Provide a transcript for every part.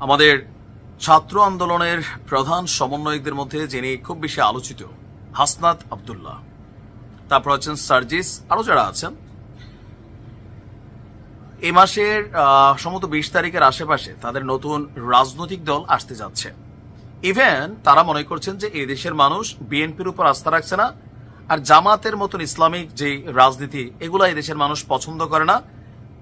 আমাদের ছাত্র আন্দোলনের প্রধান সমন্বয়কদের মধ্যে যিনি খুব বেশি আলোচিত, হাসনাত আব্দুল্লাহ, তারপর আছেন সার্জিস, আরো যারা আছেন। এই মাসের সম্ভবত 20 তারিখের আশেপাশে তাদের নতুন রাজনৈতিক দল আসতে যাচ্ছে। ইভেন তারা মনে করছেন যে এই দেশের মানুষ বিএনপির উপর আস্থা রাখছে না, আর জামাতের মতন ইসলামিক যে রাজনীতি এগুলা এই দেশের মানুষ পছন্দ করে না।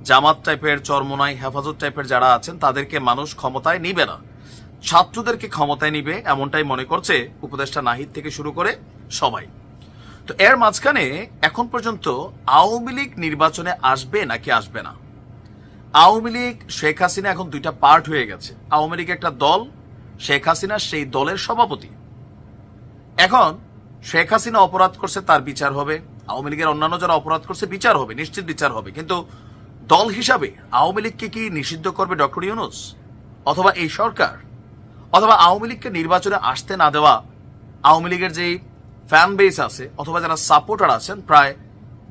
জামাত টাইপের, চরমোনাই, হেফাজত টাইপের যারা আছেন তাদেরকে মানুষ ক্ষমতায় নিবে না, ছাত্রদেরকে ক্ষমতায় নিবে, এমনটাই মনে করছে উপদেষ্টা নাহিদ থেকে শুরু করে সবাই। তো এর মাঝখানে এখন পর্যন্ত আওয়ামী লীগ নির্বাচনে আসবে নাকি আসবে না। আওয়ামী লীগ, শেখ হাসিনা এখন দুইটা পার্ট হয়ে গেছে। আওয়ামী লীগ একটা দল, শেখ হাসিনা সেই দলের সভাপতি। এখন শেখ হাসিনা অপরাধ করছে, তার বিচার হবে। আওয়ামী লীগের অন্যান্য যারা অপরাধ করছে বিচার হবে, নিশ্চিত বিচার হবে। কিন্তু দল হিসাবে আওয়ামী লীগকে কি নিষিদ্ধ করবে ডক্টর ইউনূস অথবা এই সরকার? অথবা আওয়ামী লীগকে নির্বাচনে আসতে না দেওয়া আওয়ামী লীগের যে ফ্যান বেস আছে অথবা যারা সাপোর্টার আছেন, প্রায়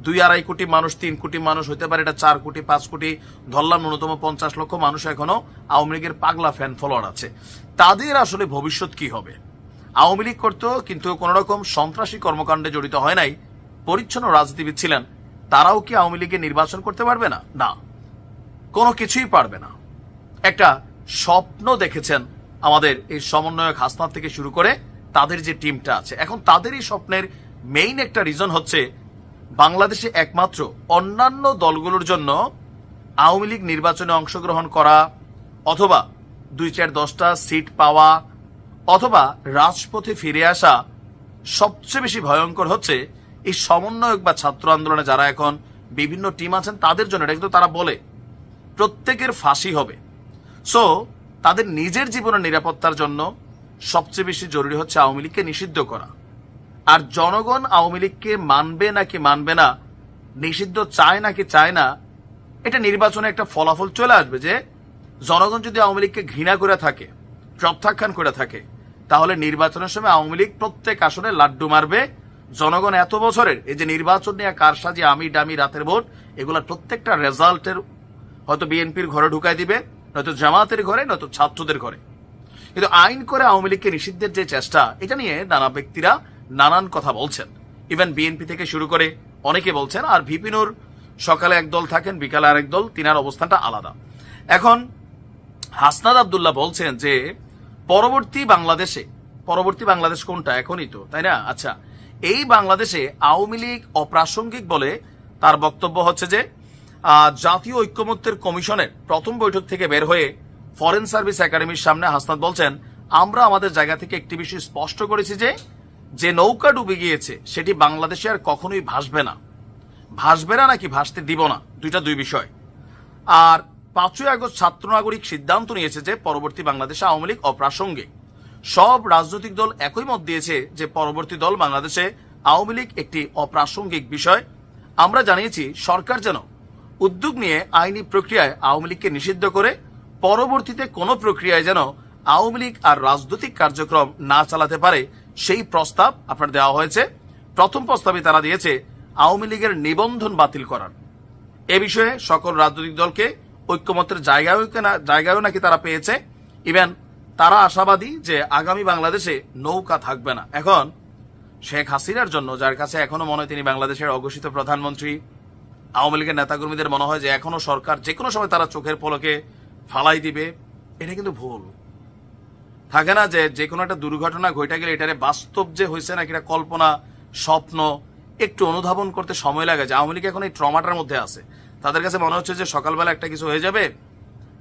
2-2.5 কোটি মানুষ, 3 কোটি মানুষ হতে পারে, এটা 4 কোটি 5 কোটি ধরলাম, ন্যূনতম 50 লক্ষ মানুষ এখনো আওয়ামী লীগের পাগলা ফ্যান ফলোয়ার আছে। তাদের আসলে ভবিষ্যৎ কি হবে? আওয়ামী লীগ করতো কিন্তু কোন রকম সন্ত্রাসী কর্মকাণ্ডে জড়িত হয় নাই, পরিচ্ছন্ন রাজনীতিবিদ ছিলেন। তারাও কি আওয়ামী লীগের নির্বাচন করতে পারবে না? না, কোনো কিছুই পারবে না। একটা স্বপ্ন দেখেছেন আমাদের এই সমন্বয়ক হাসনাত থেকে শুরু করে তাদের যে টিমটা আছে। এখন তাদের এই স্বপ্নের মেইন একটা রিজন হচ্ছে বাংলাদেশে একমাত্র অন্যান্য দলগুলোর জন্য আওয়ামী লীগ নির্বাচনে অংশগ্রহণ করা অথবা 2-4-10টা সিট পাওয়া অথবা রাজপথে ফিরে আসা সবচেয়ে বেশি ভয়ঙ্কর হচ্ছে এই সমন্বয়ক বা ছাত্র আন্দোলনে যারা এখন বিভিন্ন টিম আছেন তাদের জন্য। এটা কিন্তু তারা বলে প্রত্যেকের ফাঁসি হবে। সো তাদের নিজের জীবনের নিরাপত্তার জন্য সবচেয়ে বেশি জরুরি হচ্ছে আওয়ামী লীগকে নিষিদ্ধ করা। আর জনগণ আওয়ামী লীগকে মানবে নাকি মানবে না, নিষিদ্ধ চায় নাকি চায় না, এটা নির্বাচনে একটা ফলাফল চলে আসবে। যে জনগণ যদি আওয়ামী লীগকে ঘৃণা করে থাকে, প্রত্যাখ্যান করে থাকে, তাহলে নির্বাচনের সময় আওয়ামী লীগ প্রত্যেক আসনে লাড্ডু মারবে। জনগণ এত বছরের এই যে নির্বাচন নিয়ে কারসাজি, আমি ডামি, রাতের ভোট, এগুলোর প্রত্যেকটা রেজাল্টের হয়তো বিএনপির ঘরে ঢুকাই দিবে, নয়তো জামাতের ঘরে, নয়তো ছাত্রদের ঘরে। কিন্তু আইন করে আওয়ামী লীগকে নিষিদ্ধের যে চেষ্টা, এটা নিয়ে নানা ব্যক্তিরা নানান কথা বলছেন। ইভেন বিএনপি থেকে শুরু করে অনেকে বলছেন। আর ভিপিনুর সকালে এক দল থাকেন, বিকালে আরেক দল, তিনার অবস্থানটা আলাদা। এখন হাসনাত আব্দুল্লাহ বলছেন যে পরবর্তী বাংলাদেশ কোনটা? এখনই তো, তাই না? আচ্ছা, এই বাংলাদেশে আওয়ামী লীগ অপ্রাসঙ্গিক বলে তার বক্তব্য হচ্ছে যে জাতীয় ঐক্যমত্যের কমিশনের প্রথম বৈঠক থেকে বের হয়ে ফরেন সার্ভিস একাডেমির সামনে হাসনাত বলছেন, আমরা আমাদের জায়গা থেকে একটি বিষয় স্পষ্ট করেছি যে নৌকা ডুবে গিয়েছে সেটি বাংলাদেশে আর কখনোই ভাসবে না। ভাসবে না নাকি ভাসতে দিব না, দুই বিষয়। আর 5ই আগস্ট ছাত্র নাগরিক সিদ্ধান্ত নিয়েছে যে পরবর্তী বাংলাদেশে আওয়ামী লীগ অপ্রাসঙ্গিক। সব রাজনৈতিক দল একই মত দিয়েছে যে পরবর্তী দল বাংলাদেশে আওয়ামী লীগ একটি অপ্রাসঙ্গিক বিষয়। আমরা জানিয়েছি সরকার যেন উদ্যোগ নিয়ে আইনি প্রক্রিয়ায় আওয়ামী লীগকে নিষিদ্ধ করে পরবর্তীতে কোনো প্রক্রিয়ায় যেন আওয়ামী লীগ আর রাজনৈতিক কার্যক্রম না চালাতে পারে, সেই প্রস্তাব আপনার দেওয়া হয়েছে। প্রথম প্রস্তাবে তারা দিয়েছে আওয়ামী লীগের নিবন্ধন বাতিল করার। এ বিষয়ে সকল রাজনৈতিক দলকে ঐক্যমত্যের জায়গায়ও নাকি তারা পেয়েছে। ইভেন তারা আশাবাদী যে আগামী বাংলাদেশে নৌকা থাকবে না। এখন শেখ হাসিনার জন্য, যার কাছে এখনো মনে হয় তিনি বাংলাদেশের অঘোষিত প্রধানমন্ত্রী, আওয়ামী লীগের নেতাকর্মীদের মনে হয় যে এখনো সরকার যে কোনো সময় তারা চোখের পলকে ফালাই দিবে, এটা কিন্তু ভুল। থাকে না যে কোনো একটা দুর্ঘটনা ঘটে গেলে এটারে বাস্তব যে হয়েছে নাকি এটা কল্পনা, স্বপ্ন, একটু অনুধাবন করতে সময় লাগে। যে আওয়ামী লীগ এখন এই ট্রমাটার মধ্যে আছে, তাদের কাছে মনে হচ্ছে যে সকালবেলা একটা কিছু হয়ে যাবে,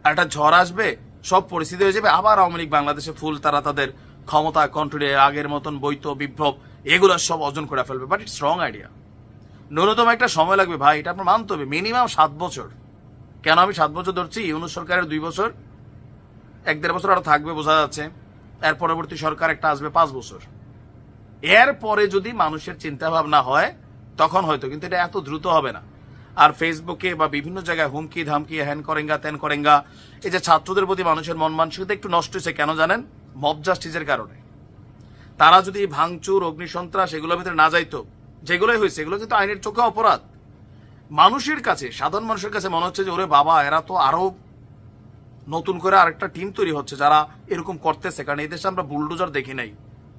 আর একটা ঝড় আসবে, সব পরিস্থিতি হয়ে যাবে, আবার আওয়ামী লীগ বাংলাদেশে ফুল, তারা তাদের ক্ষমতা কন্ট্রোলে আগের মতন বৈত বিপ্লব এগুলো সব অর্জন করে ফেলবে। But it's wrong idea. ন্যূনতম একটা সময় লাগবে ভাই, এটা আপনার মানতে হবে। মিনিমাম 7 বছর। কেন আমি 7 বছর ধরছি? ইউনূস সরকারের 2 বছর, 1-1.5 বছর আরো থাকবে বোঝা যাচ্ছে। এর পরবর্তী সরকার একটা আসবে 5 বছর। এর পরে যদি মানুষের চিন্তা ভাবনা হয় তখন হয়তো, কিন্তু এটা এত দ্রুত হবে না। আর ফেসবুকে বা বিভিন্ন জায়গায় হুমকি ধামকি, হ্যান করেঙ্গা ত্যান করেঙ্গা, এই যে ছাত্রদের প্রতি মানুষের মন মানসিকতা একটু নষ্ট হয়েছে। কেন জানেন? মব জাস্টিসের কারণে। তারা যদি ভাঙচুর, অগ্নিসন্ত্রাস এগুলোর ভিতরে না যাইতো, যেগুলোই হয়েছে এগুলো কিন্তু আইনের চোখে অপরাধ। মানুষের কাছে, সাধারণ মানুষের কাছে মনে হচ্ছে যে ওরে বাবা, এরা তো আরো নতুন করে আরেকটা টিম তৈরি হচ্ছে যারা এরকম করতেছে, কারণ এই দেশে আমরা বুলডোজার দেখি নাই,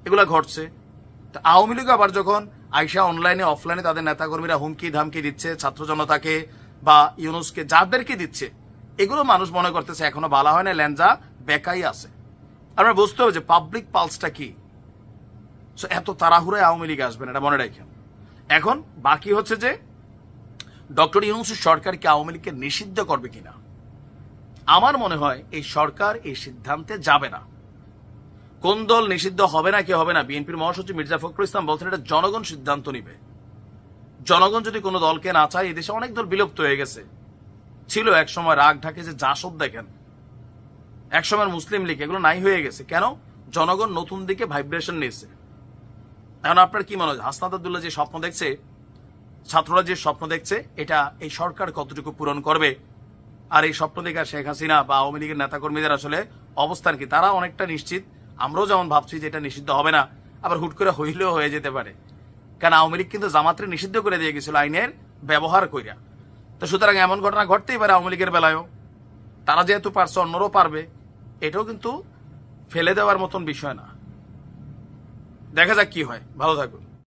এগুলা ঘটছে। তো আওয়ামী লীগ আবার যখন আইসা অনলাইনে অফলাইনে তাদের নেতাকর্মীরা হুমকি ধামকি দিচ্ছে ছাত্র জনতাকে বা ইউনুসকে, যাদেরকে দিচ্ছে, এগুলো মানুষ মনে করতেছে এখনো বলা হয় না, ল্যাঞ্জা বেকাই আছে। আমরা বুঝতে হবে যে পাবলিক পালসটা কি। এত তাড়াহুড়ায় আওয়ামী লীগ আসবেন, এটা মনে রাখেন। এখন বাকি হচ্ছে যে ডক্টর ইউনূসের সরকার কি আওয়ামী লীগকে নিষিদ্ধ করবে কিনা। আমার মনে হয় এই সরকার এই সিদ্ধান্তে যাবে না। কোন দল নিষিদ্ধ হবে না কি হবে না, বিএনপির মহাসচিব মির্জা ফখরুল ইসলাম বলছেন এটা জনগণ সিদ্ধান্ত নিবে। জনগণ যদি কোনো দলকে না চায়, এই দেশে অনেক দল বিলুপ্ত হয়ে গেছে, ছিল এক সময় রাগ ঢাকে যে জাসদ দেখেন, এক সময় মুসলিম লীগ, এগুলো নাই হয়ে গেছে। কেন? জনগণ নতুন দিকে ভাইব্রেশন নিয়েছে। এখন আপনার কি মনে হয় হাসনাত আব্দুল্লাহ যে স্বপ্ন দেখছে, ছাত্ররা যে স্বপ্ন দেখছে, এটা এই সরকার কতটুকু পূরণ করবে? আর এই স্বপ্ন দেখা শেখ হাসিনা বা আওয়ামী লীগের নেতাকর্মীদের আসলে অবস্থান কি? তারা অনেকটা নিশ্চিত, আমরাও যেমন ভাবছি যে এটা নিষিদ্ধ হবে না, আবার হুট করে হইলেও হয়ে যেতে পারে। কারণ আওয়ামী লীগ কিন্তু জামাতরে নিষিদ্ধ করে দিয়ে গেছিল আইনের ব্যবহার কইরা। তো সুতরাং এমন ঘটনা ঘটতেই পারে আওয়ামী লীগের বেলায়ও। তারা যেহেতু পারছে, অন্যরাও পারবে, এটাও কিন্তু ফেলে দেওয়ার মতন বিষয় না। দেখা যাক কি হয়। ভালো থাকুন।